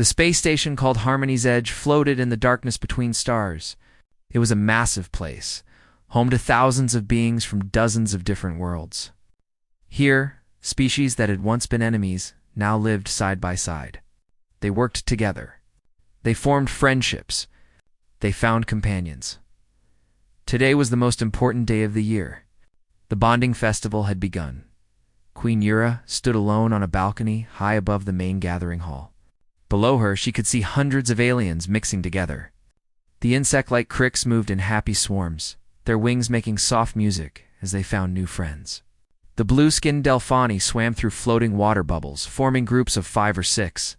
The space station called Harmony's Edge floated in the darkness between stars. It was a massive place, home to thousands of beings from dozens of different worlds. Here, species that had once been enemies now lived side by side. They worked together. They formed friendships. They found companions. Today was the most important day of the year. The bonding festival had begun. Queen Yura stood alone on a balcony high above the main gathering hall. Below her, she could see hundreds of aliens mixing together. The insect-like crickets moved in happy swarms, their wings making soft music as they found new friends. The blue-skinned Delphani swam through floating water bubbles, forming groups of 5 or 6.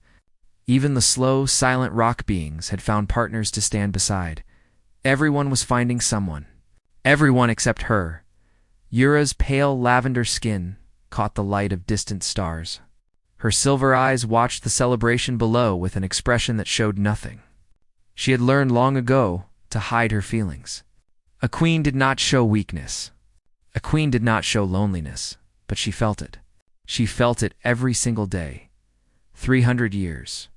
Even the slow, silent rock beings had found partners to stand beside. Everyone was finding someone. Everyone except her. Yura's pale lavender skin caught the light of distant stars. Her silver eyes watched the celebration below with an expression that showed nothing. She had learned long ago to hide her feelings. A queen did not show weakness. A queen did not show loneliness, but she felt it. She felt it every single day. 300 years.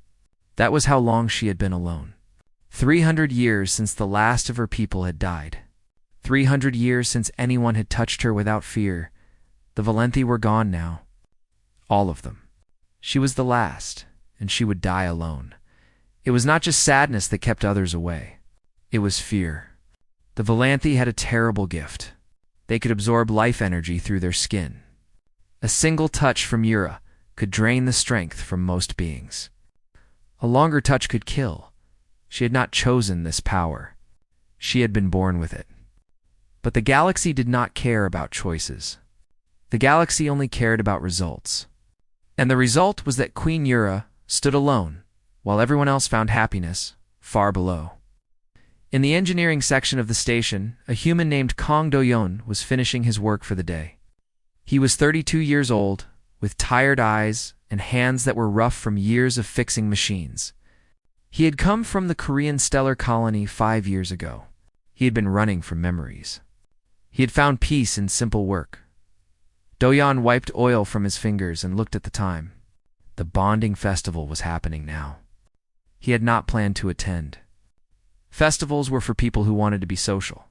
That was how long she had been alone. 300 years since the last of her people had died. 300 years since anyone had touched her without fear. The Valenthi were gone now. All of them. She was the last, and she would die alone. It was not just sadness that kept others away. It was fear. The Valenthi had a terrible gift. They could absorb life energy through their skin. A single touch from Yura could drain the strength from most beings. A longer touch could kill. She had not chosen this power. She had been born with it. But the galaxy did not care about choices. The galaxy only cared about results. And the result was that Queen Yura stood alone, while everyone else found happiness far below. In the engineering section of the station, a human named Kong Do-yeon was finishing his work for the day. He was 32 years old, with tired eyes and hands that were rough from years of fixing machines. He had come from the Korean stellar colony 5 years ago. He had been running from memories. He had found peace in simple work. Do-yeon wiped oil from his fingers and looked at the time. The bonding festival was happening now. He had not planned to attend. Festivals were for people who wanted to be social.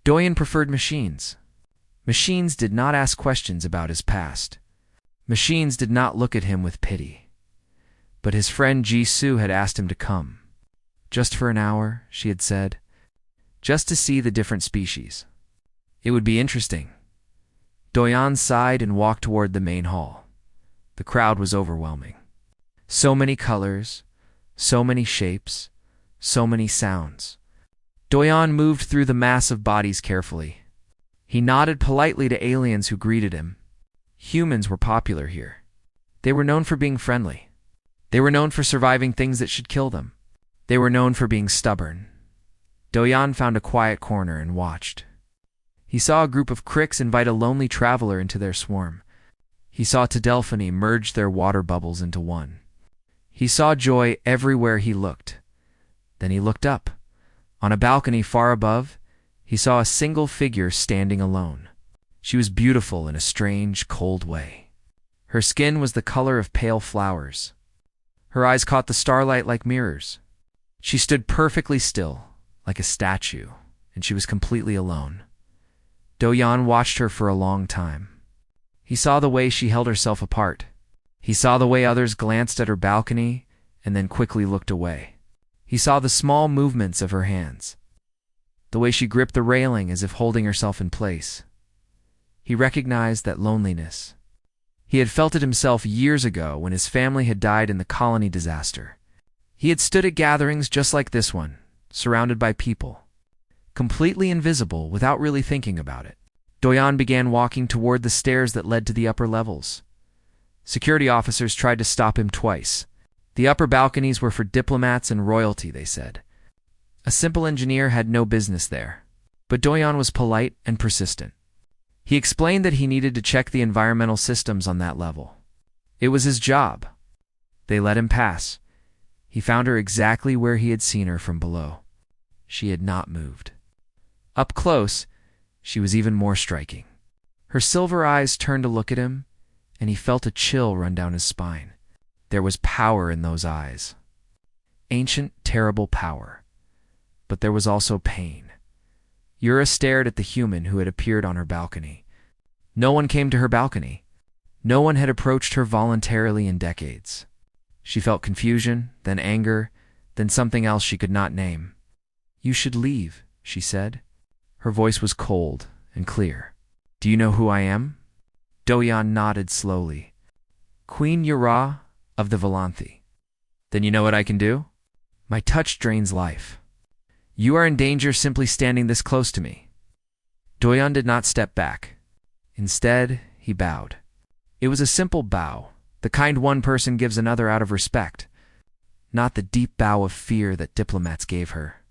Do-yeon preferred machines. Machines did not ask questions about his past. Machines did not look at him with pity. But his friend Ji-soo had asked him to come. Just for an hour, she had said. Just to see the different species. It would be interesting. Do-yeon sighed and walked toward the main hall. The crowd was overwhelming. So many colors, so many shapes, so many sounds. Do-yeon moved through the mass of bodies carefully. He nodded politely to aliens who greeted him. Humans were popular here. They were known for being friendly. They were known for surviving things that should kill them. They were known for being stubborn. Do-yeon found a quiet corner and watched. He saw a group of crickets invite a lonely traveler into their swarm. He saw Delphani merge their water bubbles into one. He saw joy everywhere he looked. Then he looked up. On a balcony far above, he saw a single figure standing alone. She was beautiful in a strange, cold way. Her skin was the color of pale flowers. Her eyes caught the starlight like mirrors. She stood perfectly still, like a statue, and she was completely alone. Do-yeon watched her for a long time. He saw the way she held herself apart. He saw the way others glanced at her balcony and then quickly looked away. He saw the small movements of her hands, the way she gripped the railing as if holding herself in place. He recognized that loneliness. He had felt it himself years ago when his family had died in the colony disaster. He had stood at gatherings just like this one, surrounded by people, completely invisible without really thinking about it. Do-yeon began walking toward the stairs that led to the upper levels. Security officers tried to stop him twice. The upper balconies were for diplomats and royalty, they said. A simple engineer had no business there. But Do-yeon was polite and persistent. He explained that he needed to check the environmental systems on that level. It was his job. They let him pass. He found her exactly where he had seen her from below. She had not moved. Up close, she was even more striking. Her silver eyes turned to look at him, and he felt a chill run down his spine. There was power in those eyes. ancient, terrible power. But there was also pain. Yura stared at the human who had appeared on her balcony. No one came to her balcony. No one had approached her voluntarily in decades. She felt confusion, then anger, then something else she could not name. "You should leave," she said. Her voice was cold and clear. "Do you know who I am?" Doyan nodded slowly. "Queen Yura of the Volanthi." "Then you know what I can do?" "My touch drains life. You are in danger simply standing this close to me." Doyan did not step back. Instead, he bowed. It was a simple bow, the kind one person gives another out of respect. Not the deep bow of fear that diplomats gave her.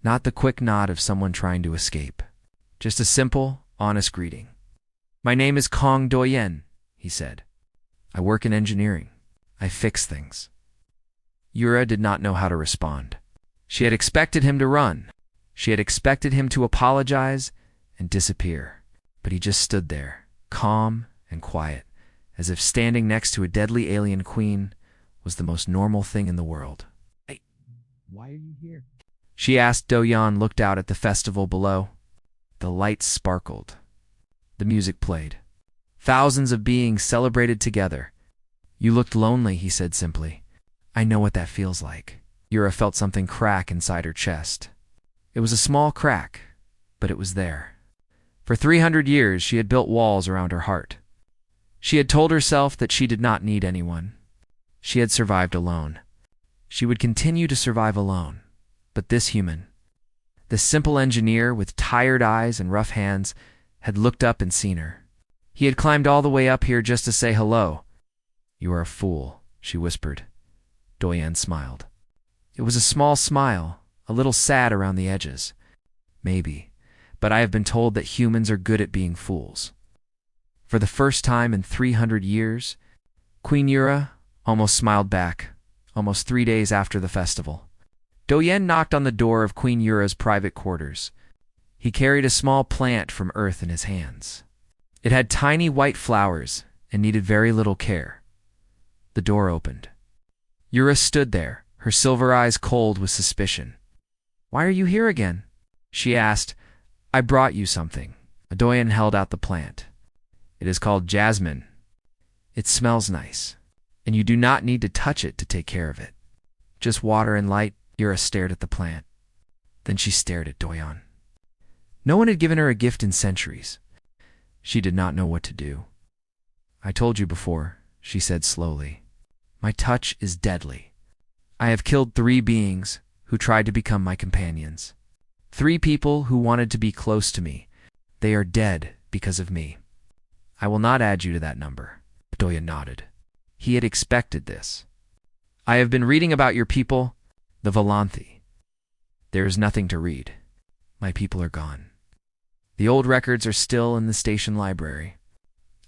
Not the quick nod of someone trying to escape. Just a simple, honest greeting. "My name is Kong Doyen," he said. "I work in engineering. I fix things." Yura did not know how to respond. She had expected him to run. She had expected him to apologize and disappear. But he just stood there, calm and quiet, as if standing next to a deadly alien queen was the most normal thing in the world. "Hey, why are you here?" she asked. Doyan looked out at the festival below. The lights sparkled. The music played. Thousands of beings celebrated together. "You looked lonely," he said simply. "I know what that feels like." Yura felt something crack inside her chest. It was a small crack, but it was there. For 300 years, she had built walls around her heart. She had told herself that she did not need anyone. She had survived alone. She would continue to survive alone. But this human, this simple engineer with tired eyes and rough hands, had looked up and seen her. He had climbed all the way up here just to say hello. "You are a fool," she whispered. Doyen smiled. It was a small smile, a little sad around the edges. "Maybe, but I have been told that humans are good at being fools." For the first time in 300 years, Queen Yura almost smiled back, almost 3 days after the festival. Doyen knocked on the door of Queen Yura's private quarters. He carried a small plant from Earth in his hands. It had tiny white flowers and needed very little care. The door opened. Yura stood there, her silver eyes cold with suspicion. "Why are you here again?" she asked. "I brought you something." Doyen held out the plant. "It is called jasmine. It smells nice, and you do not need to touch it to take care of it. Just water and light." Yura stared at the plant. Then she stared at Doyen. No one had given her a gift in centuries. She did not know what to do. "I told you before," she said slowly. "My touch is deadly. I have killed 3 beings who tried to become my companions. 3 people who wanted to be close to me. They are dead because of me. I will not add you to that number." Doyen nodded. He had expected this. "I have been reading about your people, the Volanthi. There is nothing to read. My people are gone. The old records are still in the station library.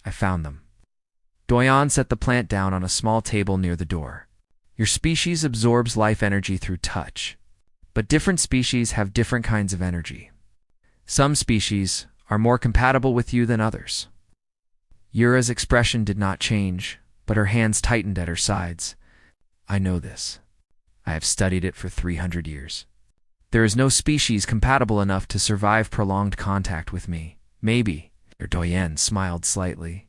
I found them." Doyen set the plant down on a small table near the door. "Your species absorbs life energy through touch. But different species have different kinds of energy. Some species are more compatible with you than others." Yura's expression did not change, but her hands tightened at her sides. "I know this. I have studied it for 300 years. There is no species compatible enough to survive prolonged contact with me. Maybe." Doyen smiled slightly.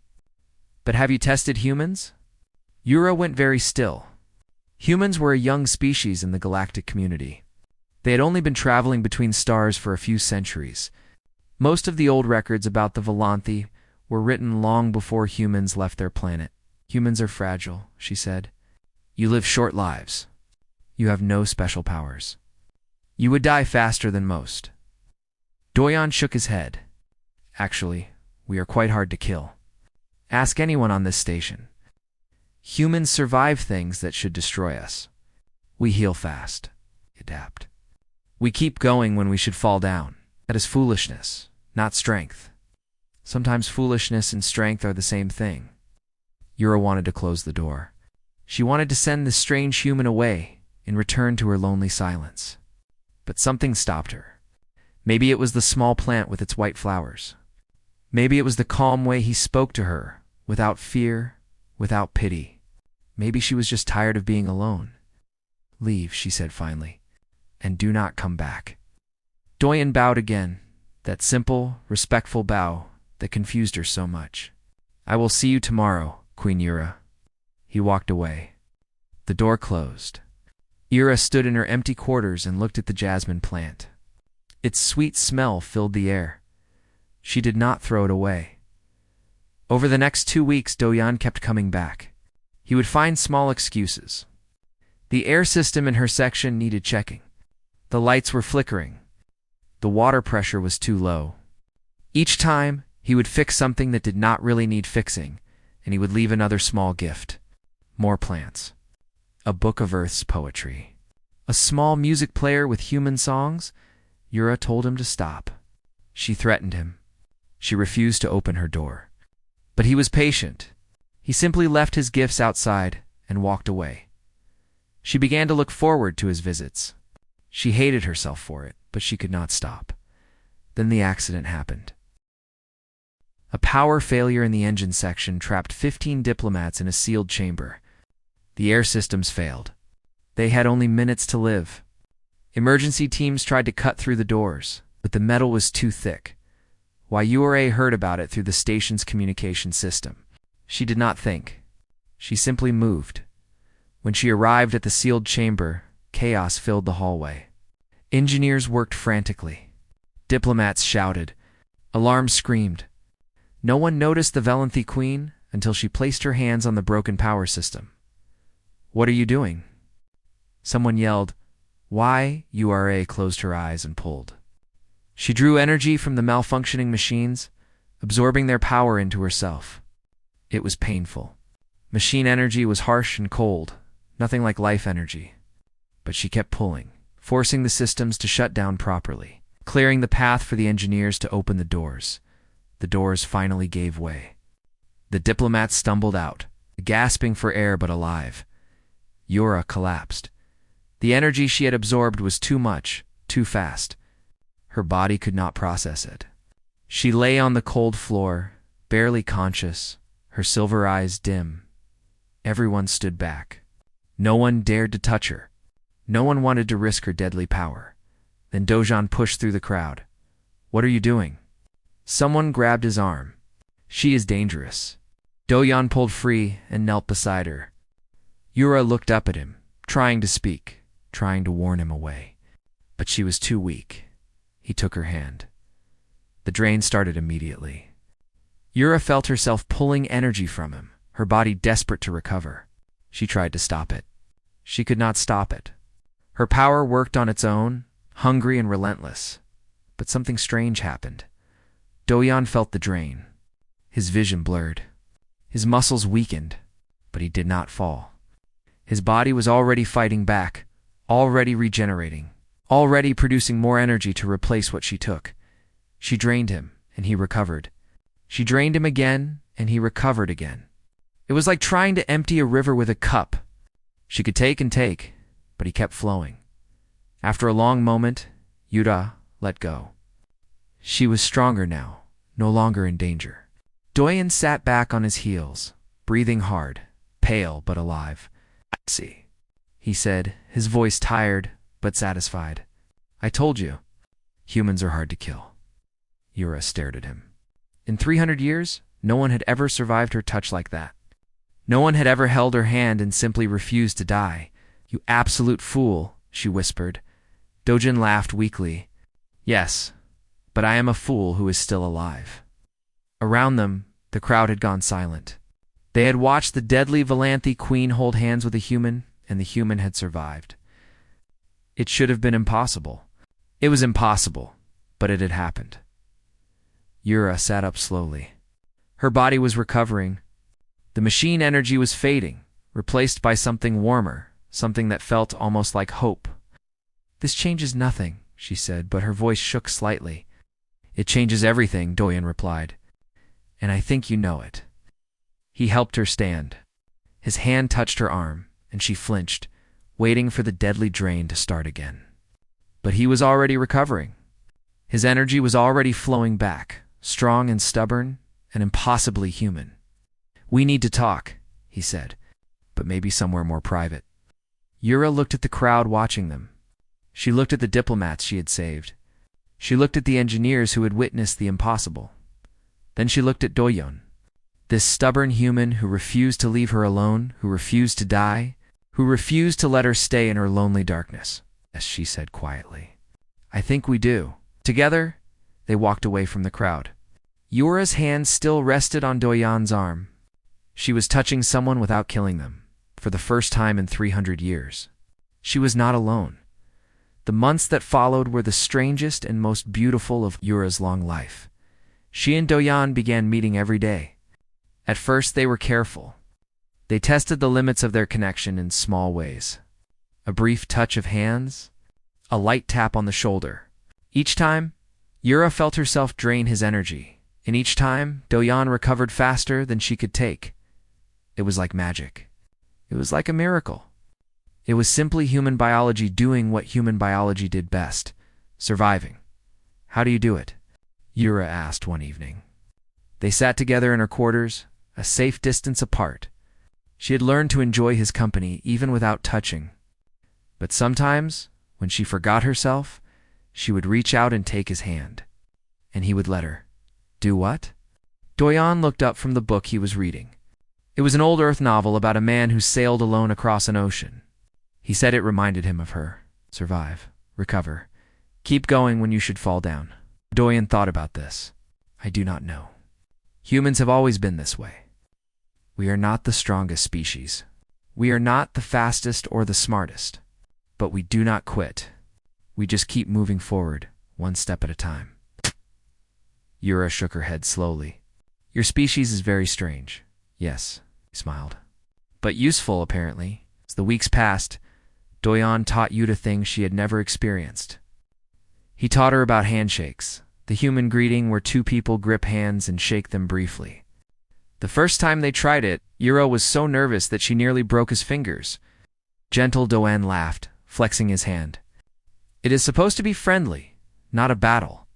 "But have you tested humans?" Yura went very still. Humans were a young species in the galactic community. They had only been traveling between stars for a few centuries. Most of the old records about the Volanthi were written long before humans left their planet. "Humans are fragile," she said. "You live short lives. You have no special powers. You would die faster than most." Doyen shook his head. "Actually, we are quite hard to kill. Ask anyone on this station. Humans survive things that should destroy us. We heal fast, adapt. We keep going when we should fall down. That is foolishness, not strength. Sometimes foolishness and strength are the same thing." Yura wanted to close the door. She wanted to send this strange human away in return to her lonely silence. But something stopped her. Maybe it was the small plant with its white flowers. Maybe it was the calm way he spoke to her, without fear, without pity. Maybe she was just tired of being alone. Leave, she said finally, and do not come back. Doyen bowed again, that simple, respectful bow that confused her so much. I will see you tomorrow, Queen Yura. He walked away. The door closed. Yura stood in her empty quarters and looked at the jasmine plant. Its sweet smell filled the air. She did not throw it away. Over the next 2 weeks, Doyen kept coming back. He would find small excuses. The air system in her section needed checking. The lights were flickering. The water pressure was too low. Each time, he would fix something that did not really need fixing, and he would leave another small gift. More plants. A book of Earth's poetry. A small music player with human songs. Yura told him to stop. She threatened him. She refused to open her door. But he was patient. He simply left his gifts outside and walked away. She began to look forward to his visits. She hated herself for it, but she could not stop. Then the accident happened. A power failure in the engine section trapped 15 diplomats in a sealed chamber. The air systems failed. They had only minutes to live. Emergency teams tried to cut through the doors, but the metal was too thick. Yura heard about it through the station's communication system. She did not think. She simply moved. When she arrived at the sealed chamber, chaos filled the hallway. Engineers worked frantically. Diplomats shouted. Alarms screamed. No one noticed the Velanthi Queen until she placed her hands on the broken power system. What are you doing? Someone yelled. Yura closed her eyes and pulled. She drew energy from the malfunctioning machines, absorbing their power into herself. It was painful. Machine energy was harsh and cold, nothing like life energy. But she kept pulling, forcing the systems to shut down properly, clearing the path for the engineers to open the doors. The doors finally gave way. The diplomats stumbled out, gasping for air but alive. Yura collapsed. The energy she had absorbed was too much, too fast. Her body could not process it. She lay on the cold floor, barely conscious, her silver eyes dim. Everyone stood back. No one dared to touch her. No one wanted to risk her deadly power. Then Dojan pushed through the crowd. What are you doing? Someone grabbed his arm. She is dangerous. Dojan pulled free and knelt beside her. Yura looked up at him, trying to speak, trying to warn him away. But she was too weak. He took her hand. The drain started immediately. Yura felt herself pulling energy from him, her body desperate to recover. She tried to stop it. She could not stop it. Her power worked on its own, hungry and relentless. But something strange happened. Dojan felt the drain. His vision blurred. His muscles weakened, but he did not fall. His body was already fighting back, already regenerating, already producing more energy to replace what she took. She drained him, and he recovered. She drained him again, and he recovered again. It was like trying to empty a river with a cup. She could take and take, but he kept flowing. After a long moment, Yura let go. She was stronger now, no longer in danger. Doyen sat back on his heels, breathing hard, pale but alive. "See," he said, his voice tired but satisfied. "I told you, humans are hard to kill." Yura stared at him. In 300 years, no one had ever survived her touch like that. No one had ever held her hand and simply refused to die. "You absolute fool," she whispered. Dojan laughed weakly. "Yes, but I am a fool who is still alive." Around them, the crowd had gone silent. They had watched the deadly Velanthi Queen hold hands with a human, and the human had survived. It should have been impossible. It was impossible, but it had happened. Yura sat up slowly. Her body was recovering. The machine energy was fading, replaced by something warmer, something that felt almost like hope. "This changes nothing," she said, but her voice shook slightly. "It changes everything," Doyen replied. "And I think you know it." He helped her stand. His hand touched her arm, and she flinched, waiting for the deadly drain to start again. But he was already recovering. His energy was already flowing back, strong and stubborn, and impossibly human. "We need to talk," he said, "but maybe somewhere more private." Yura looked at the crowd watching them. She looked at the diplomats she had saved. She looked at the engineers who had witnessed the impossible. Then she looked at Doyon, this stubborn human who refused to leave her alone, who refused to die, who refused to let her stay in her lonely darkness. Yes, she said quietly. I think we do. Together, they walked away from the crowd. Yura's hand still rested on Doyon's arm. She was touching someone without killing them, for the first time in 300 years. She was not alone. The months that followed were the strangest and most beautiful of Yura's long life. She and Doyon began meeting every day. At first, they were careful. They tested the limits of their connection in small ways. A brief touch of hands, a light tap on the shoulder. Each time, Yura felt herself drain his energy, and each time, Doyon recovered faster than she could take. It was like magic. It was like a miracle. It was simply human biology doing what human biology did best, surviving. How do you do it? Yura asked one evening. They sat together in her quarters, a safe distance apart. She had learned to enjoy his company even without touching. But sometimes, when she forgot herself, she would reach out and take his hand. And he would let her. Do what? Doyon looked up from the book he was reading. It was an old Earth novel about a man who sailed alone across an ocean. He said it reminded him of her. Survive. Recover. Keep going when you should fall down. Doyon thought about this. I do not know. Humans have always been this way. We are not the strongest species. We are not the fastest or the smartest. But we do not quit. We just keep moving forward, one step at a time. Yura shook her head slowly. Your species is very strange. Yes, he smiled. But useful, apparently. As the weeks passed, Doyon taught Yuta things she had never experienced. He taught her about handshakes, the human greeting where two people grip hands and shake them briefly. The first time they tried it, Yura was so nervous that she nearly broke his fingers. Gentle Doyon laughed, flexing his hand. It is supposed to be friendly, not a battle.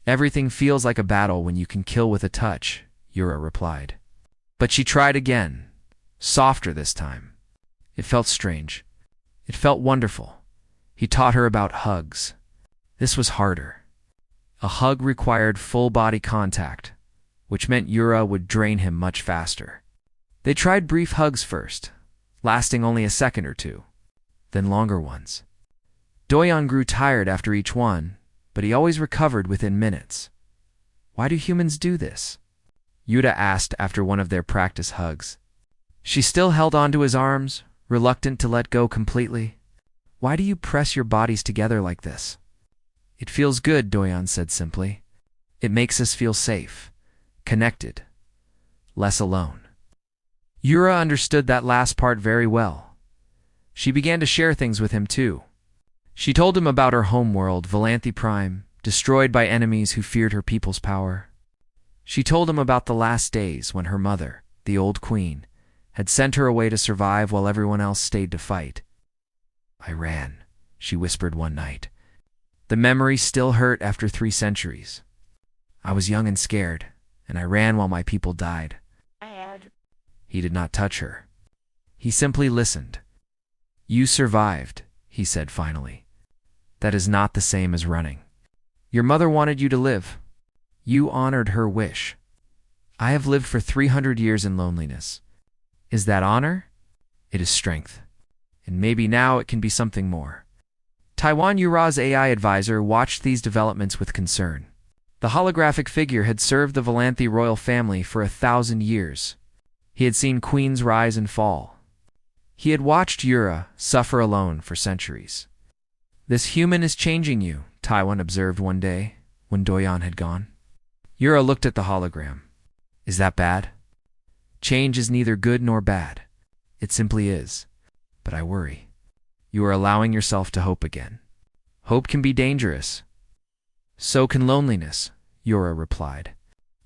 Everything feels like a battle when you can kill with a touch, Yura replied. But she tried again, softer this time. It felt strange. It felt wonderful. He taught her about hugs. This was harder. A hug required full-body contact, which meant Yura would drain him much faster. They tried brief hugs first, lasting only a second or two, then longer ones. Doyon grew tired after each one, but he always recovered within minutes. Why do humans do this? Yuta asked after one of their practice hugs. She still held onto his arms, reluctant to let go completely. Why do you press your bodies together like this? It feels good, Doyon said simply. It makes us feel safe, connected, less alone. Yura understood that last part very well. She began to share things with him too. She told him about her homeworld, Valanthi Prime, destroyed by enemies who feared her people's power. She told him about the last days when her mother, the old queen, had sent her away to survive while everyone else stayed to fight. I ran, she whispered one night. The memory still hurt after 3 centuries. I was young and scared, and I ran while my people died. He did not touch her. He simply listened. You survived, he said finally. That is not the same as running. Your mother wanted you to live. You honored her wish. I have lived for 300 years in loneliness. Is that honor? It is strength. And maybe now it can be something more. Taiwan Yura's AI advisor watched these developments with concern. The holographic figure had served the Valanthi royal family for 1,000 years. He had seen queens rise and fall. He had watched Yura suffer alone for centuries. This human is changing you, Taiwan observed one day when Doyon had gone. Yura looked at the hologram. Is that bad? Change is neither good nor bad. It simply is. But I worry. You are allowing yourself to hope again. Hope can be dangerous. So can loneliness, Yura replied.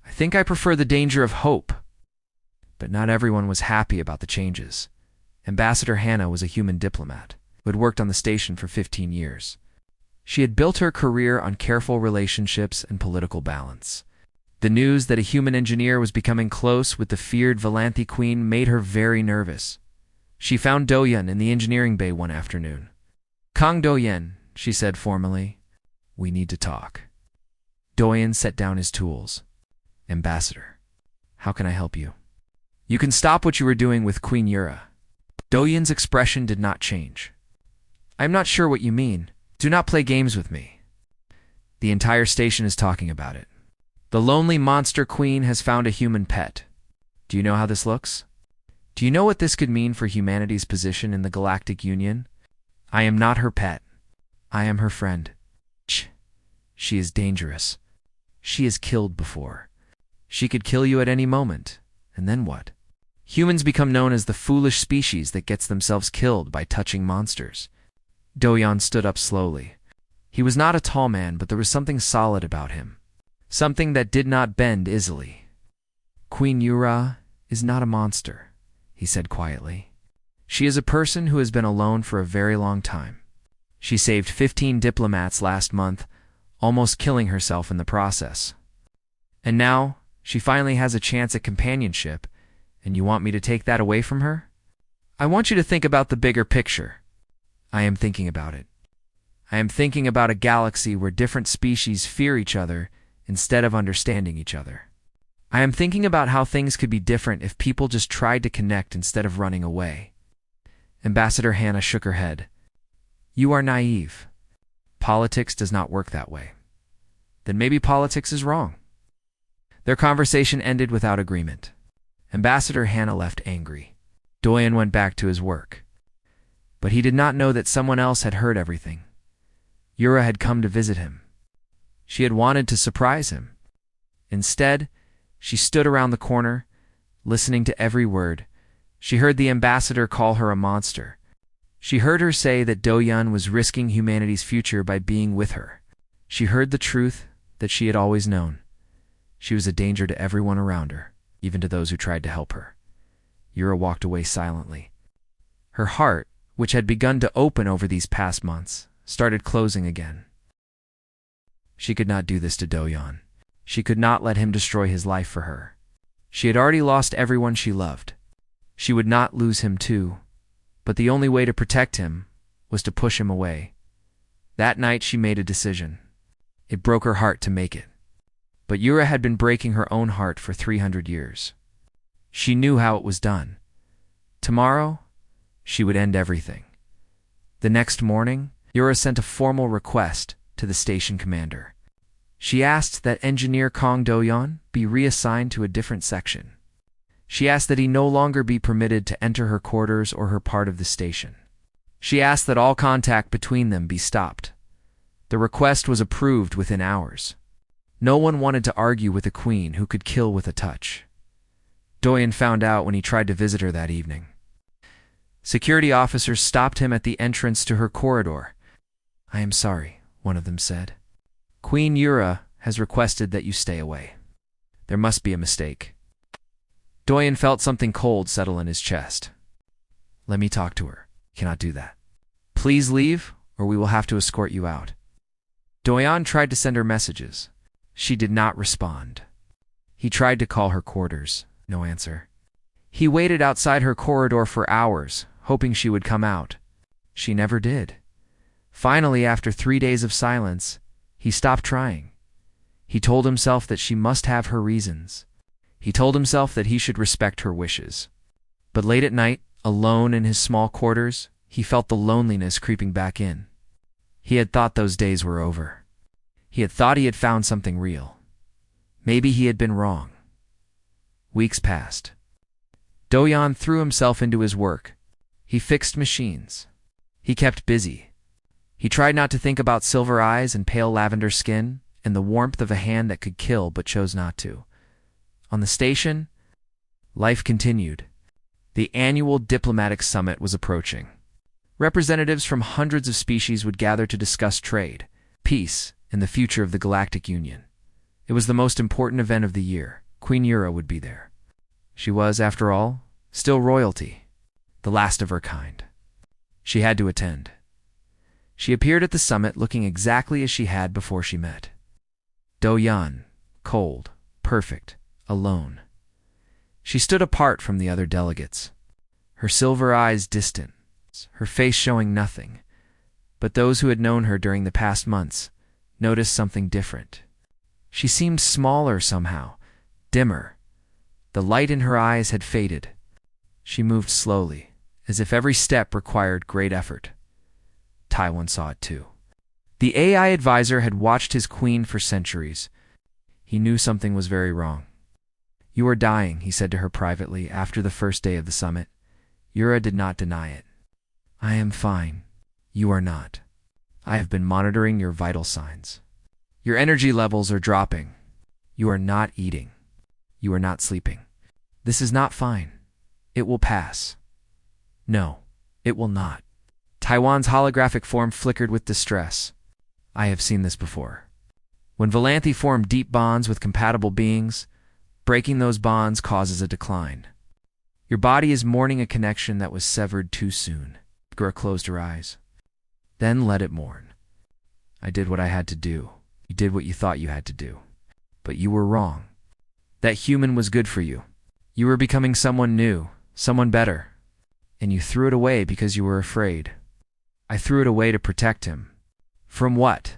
I think I prefer the danger of hope. But not everyone was happy about the changes. Ambassador Hannah was a human diplomat who had worked on the station for 15 years. She had built her career on careful relationships and political balance. The news that a human engineer was becoming close with the feared Valanthi queen made her very nervous. She found Do-Yun in the engineering bay one afternoon. "Kong Do-Yun," she said formally, "we need to talk." Do-Yun set down his tools. "Ambassador, how can I help you?" "You can stop what you were doing with Queen Yura." Do-Yun's expression did not change. "I'm not sure what you mean. Do not play games with me. The entire station is talking about it. The lonely monster queen has found a human pet. Do you know how this looks? Do you know what this could mean for humanity's position in the Galactic Union? I am not her pet. I am her friend. She is dangerous. She has killed before. She could kill you at any moment. And then what? Humans become known as the foolish species that gets themselves killed by touching monsters." Do-Yun stood up slowly. He was not a tall man, but there was something solid about him. Something that did not bend easily. "Queen Yura is not a monster," he said quietly. "She is a person who has been alone for a very long time. She saved 15 diplomats last month, almost killing herself in the process. And now, she finally has a chance at companionship, and you want me to take that away from her? I want you to think about the bigger picture." "I am thinking about it. I am thinking about a galaxy where different species fear each other instead of understanding each other. I am thinking about how things could be different if people just tried to connect instead of running away." Ambassador Hannah shook her head. "You are naive. Politics does not work that way." "Then maybe politics is wrong." Their conversation ended without agreement. Ambassador Hannah left angry. Do-Yun went back to his work. But he did not know that someone else had heard everything. Yura had come to visit him. She had wanted to surprise him. Instead, she stood around the corner, listening to every word. She heard the ambassador call her a monster. She heard her say that Do-Yun was risking humanity's future by being with her. She heard the truth that she had always known. She was a danger to everyone around her, even to those who tried to help her. Yura walked away silently. Her heart, which had begun to open over these past months, started closing again. She could not do this to Do-Yun. She could not let him destroy his life for her. She had already lost everyone she loved. She would not lose him too, but the only way to protect him was to push him away. That night she made a decision. It broke her heart to make it. But Yura had been breaking her own heart for 300 years. She knew how it was done. Tomorrow, she would end everything. The next morning, Yura sent a formal request to the station commander. She asked that engineer Kong Do-Yun be reassigned to a different section. She asked that he no longer be permitted to enter her quarters or her part of the station. She asked that all contact between them be stopped. The request was approved within hours. No one wanted to argue with a queen who could kill with a touch. Do-Yun found out when he tried to visit her that evening. Security officers stopped him at the entrance to her corridor. "I am sorry," one of them said. "Queen Yura has requested that you stay away. There must be a mistake." Do-Yun felt something cold settle in his chest. "Let me talk to her. Cannot do that. Please leave, or we will have to escort you out." Do-Yun tried to send her messages. She did not respond. He tried to call her quarters. No answer. He waited outside her corridor for hours, hoping she would come out. She never did. Finally, after 3 days of silence, he stopped trying. He told himself that she must have her reasons. He told himself that he should respect her wishes. But late at night, alone in his small quarters, he felt the loneliness creeping back in. He had thought those days were over. He had thought he had found something real. Maybe he had been wrong. Weeks passed. Do-Yun threw himself into his work. He fixed machines. He kept busy. He tried not to think about silver eyes and pale lavender skin and the warmth of a hand that could kill but chose not to. On the station, life continued. The annual diplomatic summit was approaching. Representatives from hundreds of species would gather to discuss trade, peace, and the future of the Galactic Union. It was the most important event of the year. Queen Yura would be there. She was, after all, still royalty, the last of her kind. She had to attend. She appeared at the summit looking exactly as she had before she met. Do-Yun, cold, perfect, alone. She stood apart from the other delegates. her silver eyes distant, her face showing nothing. But those who had known her during the past months noticed something different. She seemed smaller somehow, dimmer. The light in her eyes had faded. She moved slowly, as if every step required great effort. Taiwan saw it too. The AI advisor had watched his queen for centuries. He knew something was very wrong. "You are dying," he said to her privately after the first day of the summit. Yura did not deny it. "I am fine. You are not. I have been monitoring your vital signs. Your energy levels are dropping. You are not eating. You are not sleeping. This is not fine. It will pass." "No, it will not." Taiwan's holographic form flickered with distress. "I have seen this before. When Valanthi form deep bonds with compatible beings, breaking those bonds causes a decline. Your body is mourning a connection that was severed too soon." Gura closed her eyes. "Then let it mourn. I did what I had to do. You did what you thought you had to do. But you were wrong. That human was good for you. You were becoming someone new, someone better. And you threw it away because you were afraid. I threw it away to protect him. From what?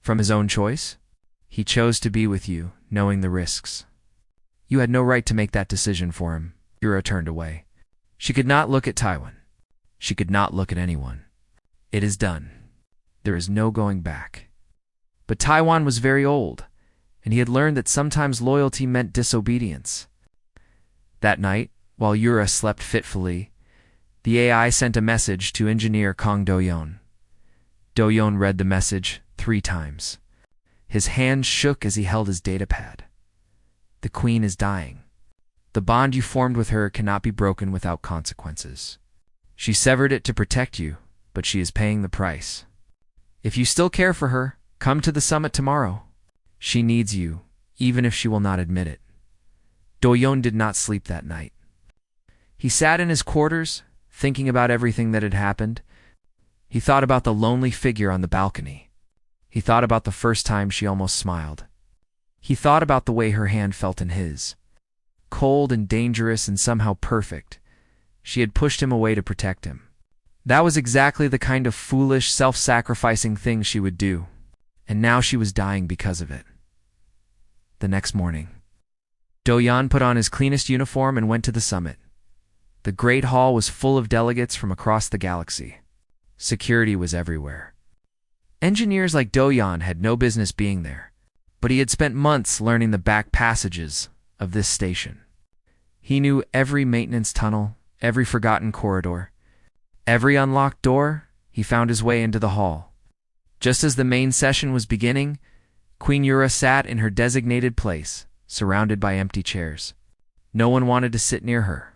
From his own choice? He chose to be with you, knowing the risks. You had no right to make that decision for him." Yura turned away. She could not look at Taiwan. She could not look at anyone. "It is done. There is no going back." But Taiwan was very old, and he had learned that sometimes loyalty meant disobedience. That night, while Yura slept fitfully, the AI sent a message to engineer Kong Doyon. Doyon read the message 3 times. His hand shook as he held his datapad. "The queen is dying. The bond you formed with her cannot be broken without consequences. She severed it to protect you, but she is paying the price. If you still care for her, come to the summit tomorrow. She needs you, even if she will not admit it." Doyon did not sleep that night. He sat in his quarters, thinking about everything that had happened. He thought about the lonely figure on the balcony. He thought about the first time she almost smiled. He thought about the way her hand felt in his. Cold and dangerous and somehow perfect. She had pushed him away to protect him. That was exactly the kind of foolish, self-sacrificing thing she would do. And now she was dying because of it. The next morning, Doyon put on his cleanest uniform and went to the summit. The great hall was full of delegates from across the galaxy. Security was everywhere. Engineers like Doyon had no business being there, but he had spent months learning the back passages of this station. He knew every maintenance tunnel, every forgotten corridor, every unlocked door. He found his way into the hall. Just as the main session was beginning, Queen Yura sat in her designated place, surrounded by empty chairs. No one wanted to sit near her.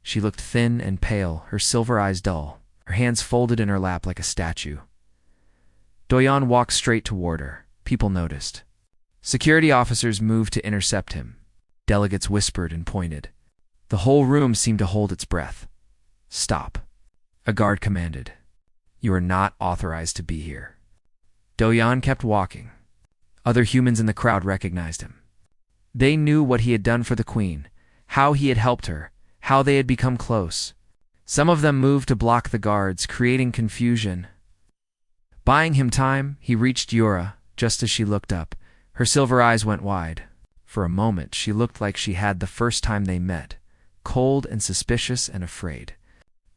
She looked thin and pale, her silver eyes dull, her hands folded in her lap like a statue. Doyon walked straight toward her. People noticed. Security officers moved to intercept him. Delegates whispered and pointed. The whole room seemed to hold its breath. "Stop," a guard commanded. "You are not authorized to be here." Doyon kept walking. Other humans in the crowd recognized him. They knew what he had done for the queen, how he had helped her, how they had become close. Some of them moved to block the guards, creating confusion. Buying him time, he reached Yura just as she looked up. Her silver eyes went wide. For a moment, she looked like she had the first time they met, cold and suspicious and afraid.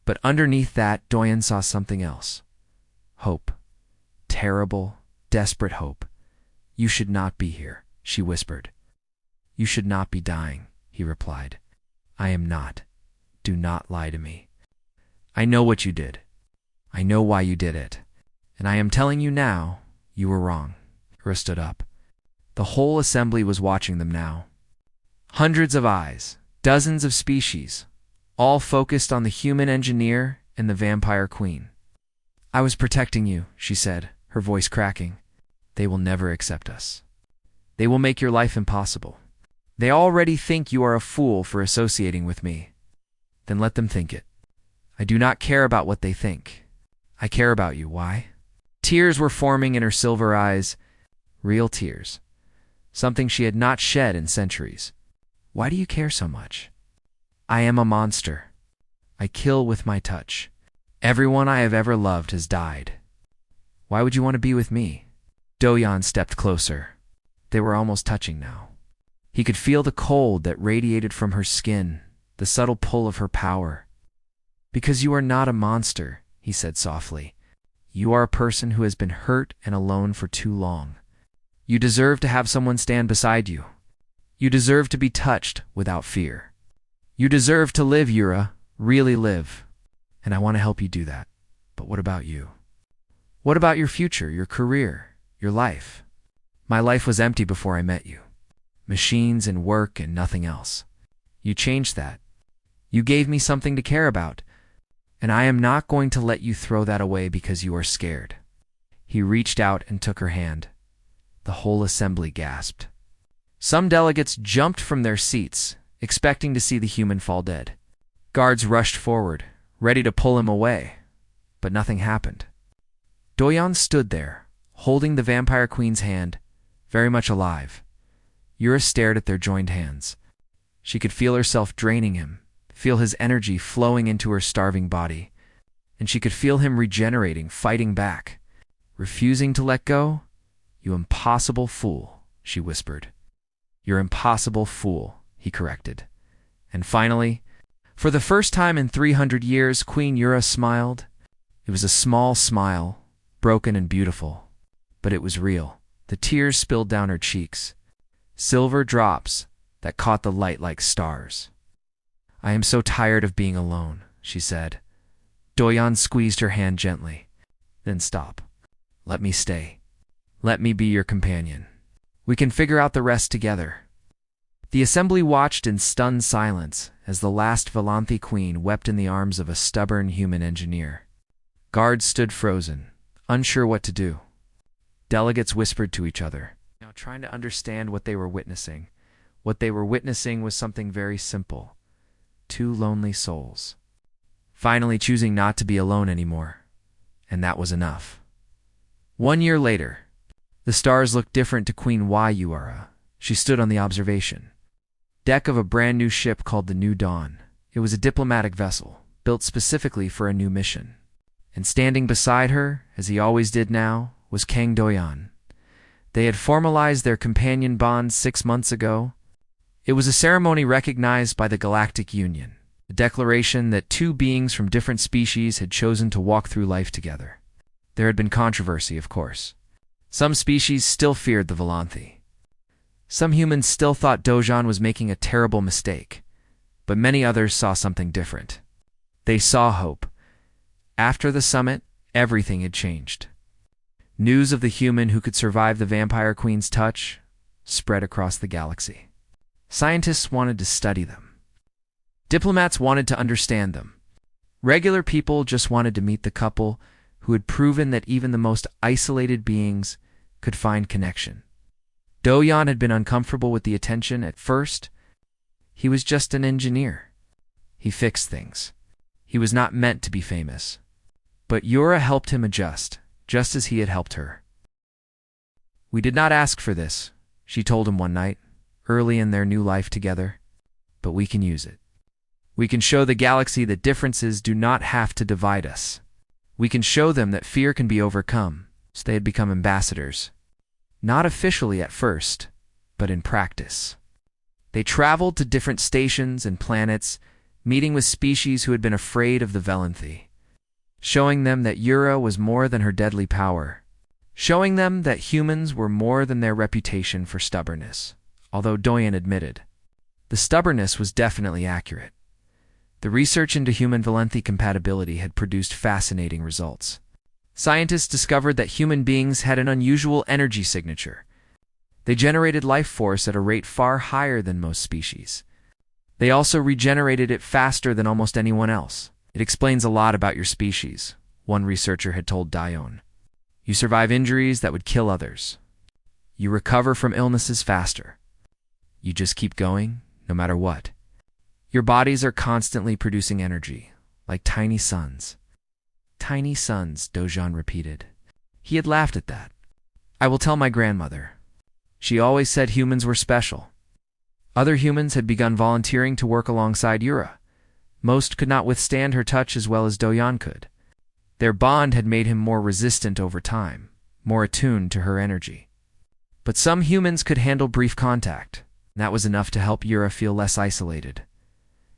But underneath that, Doyon saw something else. Hope. Terrible, desperate hope. "You should not be here," she whispered. "You should not be dying," he replied. "I am not. Do not lie to me. I know what you did. I know why you did it. And I am telling you now, you were wrong." Yura stood up. The whole assembly was watching them now. Hundreds of eyes, dozens of species, all focused on the human engineer and the vampire queen. "I was protecting you," she said, her voice cracking. "They will never accept us. They will make your life impossible. They already think you are a fool for associating with me. Then let them think it. I do not care about what they think. I care about you. Why?" Tears were forming in her silver eyes. Real tears. Something she had not shed in centuries. "Why do you care so much?" "I am a monster. I kill with my touch. Everyone I have ever loved has died. Why would you want to be with me? Do-yeon stepped closer. They were almost touching now. He could feel the cold that radiated from her skin, the subtle pull of her power. Because you are not a monster, he said softly. You are a person who has been hurt and alone for too long. You deserve to have someone stand beside you. You deserve to be touched without fear. You deserve to live, Yura, really live. And I want to help you do that. But what about you? What about your future, your career, your life? My life was empty before I met you. Machines and work and nothing else. You changed that. You gave me something to care about. And I am not going to let you throw that away because you are scared. He reached out and took her hand. The whole assembly gasped. Some delegates jumped from their seats, expecting to see the human fall dead. Guards rushed forward, ready to pull him away, but nothing happened. Do-yeon stood there, holding the vampire queen's hand, very much alive. Yura stared at their joined hands. She could feel herself draining him, feel his energy flowing into her starving body, and she could feel him regenerating, fighting back. Refusing to let go? You impossible fool, she whispered. You're impossible fool, he corrected. And finally, for the first time in 300 years, Queen Yura smiled. It was a small smile, broken and beautiful, but it was real. The tears spilled down her cheeks, silver drops that caught the light like stars. I am so tired of being alone, she said. Do-yeon squeezed her hand gently. Then stop. Let me stay. Let me be your companion. We can figure out the rest together. The assembly watched in stunned silence as the last Valanthi queen wept in the arms of a stubborn human engineer. Guards stood frozen, unsure what to do. Delegates whispered to each other, now trying to understand what they were witnessing. What they were witnessing was something very simple. Two lonely souls. Finally choosing not to be alone anymore. And that was enough. 1 year later, the stars looked different to Queen Yura. She stood on the observation deck of a brand new ship called the New Dawn. It was a diplomatic vessel, built specifically for a new mission. And standing beside her, as he always did now, was Kang Do-yeon. They had formalized their companion bond 6 months ago. It was a ceremony recognized by the Galactic Union, a declaration that two beings from different species had chosen to walk through life together. There had been controversy, of course. Some species still feared the Valanthi. Some humans still thought Do-yeon was making a terrible mistake, but many others saw something different. They saw hope. After the summit, everything had changed. News of the human who could survive the vampire queen's touch spread across the galaxy. Scientists wanted to study them. Diplomats wanted to understand them. Regular people just wanted to meet the couple who had proven that even the most isolated beings could find connection. Do-yeon had been uncomfortable with the attention at first. He was just an engineer. He fixed things. He was not meant to be famous. But Yura helped him adjust, just as he had helped her. We did not ask for this, she told him one night, early in their new life together. But we can use it. We can show the galaxy that differences do not have to divide us. We can show them that fear can be overcome, so they had become ambassadors. Not officially at first, but in practice. They traveled to different stations and planets, meeting with species who had been afraid of the Valanthi, showing them that Yura was more than her deadly power, showing them that humans were more than their reputation for stubbornness, although Do-yeon admitted the stubbornness was definitely accurate. The research into human Valanthi compatibility had produced fascinating results. Scientists discovered that human beings had an unusual energy signature. They generated life force at a rate far higher than most species. They also regenerated it faster than almost anyone else. It explains a lot about your species, one researcher had told Do-yeon. You survive injuries that would kill others. You recover from illnesses faster. You just keep going, no matter what. Your bodies are constantly producing energy, like tiny suns. Tiny suns, Do-yeon repeated. He had laughed at that. I will tell my grandmother. She always said humans were special. Other humans had begun volunteering to work alongside Yura. Most could not withstand her touch as well as Doyan could. Their bond had made him more resistant over time, more attuned to her energy. But some humans could handle brief contact, and that was enough to help Yura feel less isolated.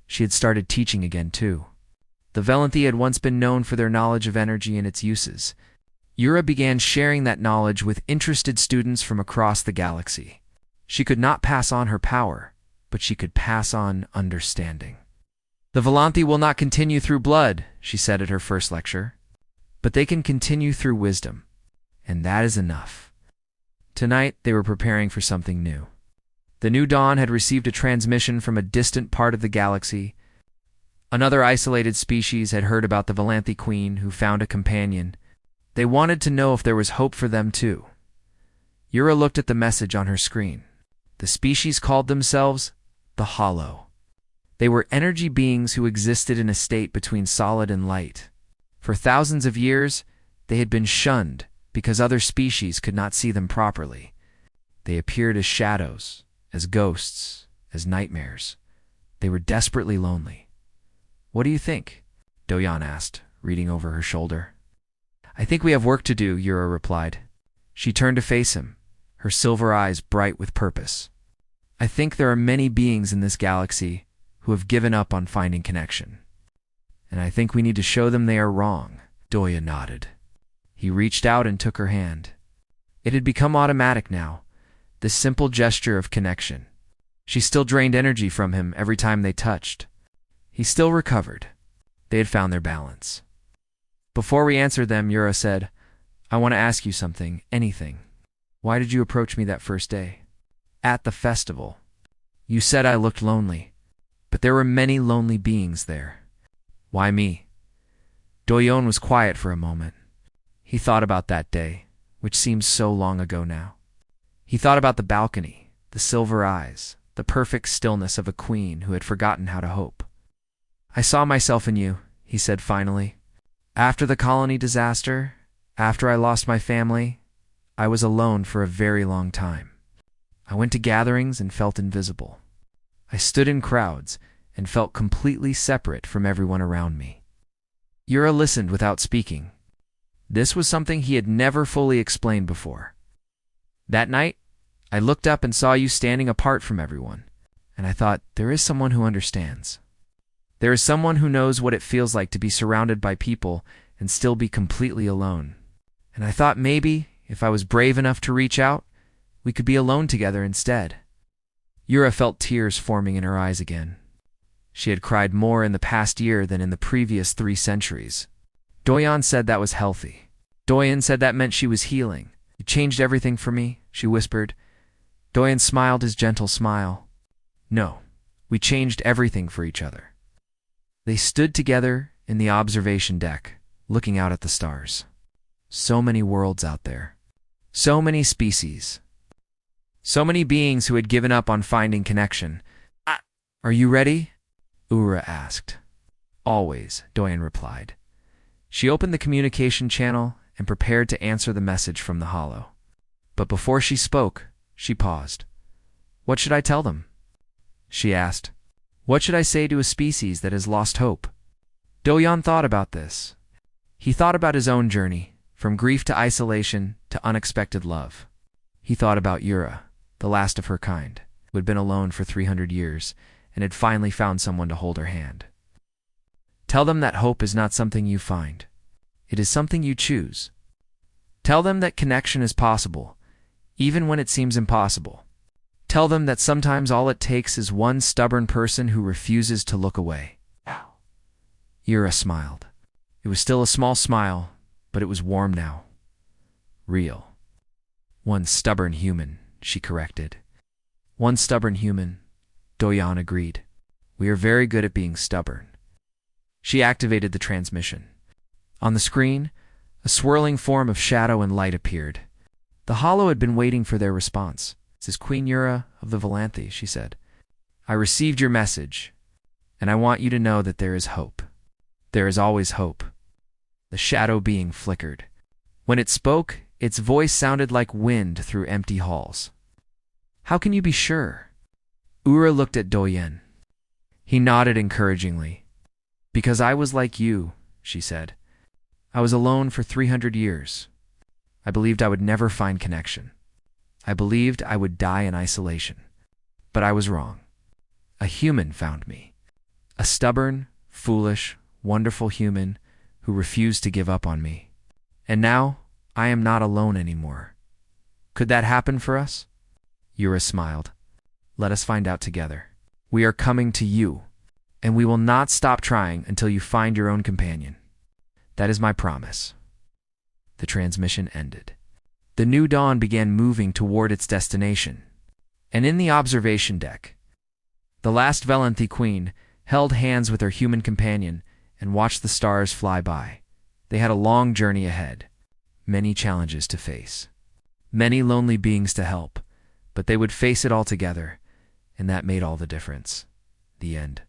She had started teaching again, too. The Velanthi had once been known for their knowledge of energy and its uses. Yura began sharing that knowledge with interested students from across the galaxy. She could not pass on her power, but she could pass on understanding. The Velanthi will not continue through blood, she said at her first lecture, but they can continue through wisdom, and that is enough. Tonight, they were preparing for something new. The New Dawn had received a transmission from a distant part of the galaxy. Another isolated species had heard about the Velanthi Queen who found a companion. They wanted to know if there was hope for them too. Yura looked at the message on her screen. The species called themselves the Hollow. They were energy beings who existed in a state between solid and light. For thousands of years, they had been shunned because other species could not see them properly. They appeared as shadows, as ghosts, as nightmares. They were desperately lonely. "What do you think?" Doyan asked, reading over her shoulder. "I think we have work to do," Yura replied. She turned to face him, her silver eyes bright with purpose. "I think there are many beings in this galaxy who have given up on finding connection. And I think we need to show them they are wrong." Doyan nodded. He reached out and took her hand. It had become automatic now, this simple gesture of connection. She still drained energy from him every time they touched. He still recovered. They had found their balance. "Before we answered them," Yura said, "I want to ask you something, anything. Why did you approach me that first day? At the festival. You said I looked lonely, but there were many lonely beings there. Why me?" Doyan was quiet for a moment. He thought about that day, which seems so long ago now. He thought about the balcony, the silver eyes, the perfect stillness of a queen who had forgotten how to hope. "I saw myself in you," he said finally. "After the colony disaster, after I lost my family, I was alone for a very long time. I went to gatherings and felt invisible. I stood in crowds and felt completely separate from everyone around me." Yura listened without speaking. This was something he had never fully explained before. "That night, I looked up and saw you standing apart from everyone, and I thought, there is someone who understands. There is someone who knows what it feels like to be surrounded by people and still be completely alone. And I thought maybe, if I was brave enough to reach out, we could be alone together instead." Yura felt tears forming in her eyes again. She had cried more in the past year than in the previous 3 centuries. Doyan said that was healthy. Doyan said that meant she was healing. "It changed everything for me," she whispered. Doyan smiled his gentle smile. "No, we changed everything for each other." They stood together in the observation deck, looking out at the stars. So many worlds out there. So many species. So many beings who had given up on finding connection. "Are you ready?" Ura asked. "Always," Doyan replied. She opened the communication channel and prepared to answer the message from the Hollow. But before she spoke, she paused. "What should I tell them?" she asked. "What should I say to a species that has lost hope?" Doyan thought about this. He thought about his own journey, from grief to isolation to unexpected love. He thought about Yura, the last of her kind, who had been alone for 300 years and had finally found someone to hold her hand. Tell them that hope is not something you find. It is something you choose. Tell them that connection is possible, even when it seems impossible. Tell them that sometimes all it takes is one stubborn person who refuses to look away. Yura smiled. It was still a small smile, but it was warm now. Real. "One stubborn human," she corrected. "One stubborn human," Doyan agreed. "We are very good at being stubborn." She activated the transmission. On the screen, a swirling form of shadow and light appeared. The Hollow had been waiting for their response. "This is Queen Yura of the Velanthi," she said. "I received your message, and I want you to know that there is hope. There is always hope." The shadow being flickered. When it spoke, its voice sounded like wind through empty halls. "How can you be sure?" Ura looked at Doyan. He nodded encouragingly. Because I was like you, she said. I was alone for 300 years. I believed I would never find connection. I believed I would die in isolation. But I was wrong. A human found me. A stubborn, foolish, wonderful human who refused to give up on me. And now, I am not alone anymore. Could that happen for us? Yura smiled. Let us find out together. We are coming to you, and we will not stop trying until you find your own companion. That is my promise. The transmission ended. The new dawn began moving toward its destination. And in the observation deck, the last Velanthi queen held hands with her human companion and watched the stars fly by. They had a long journey ahead, many challenges to face, many lonely beings to help, but they would face it all together, and that made all the difference. The end.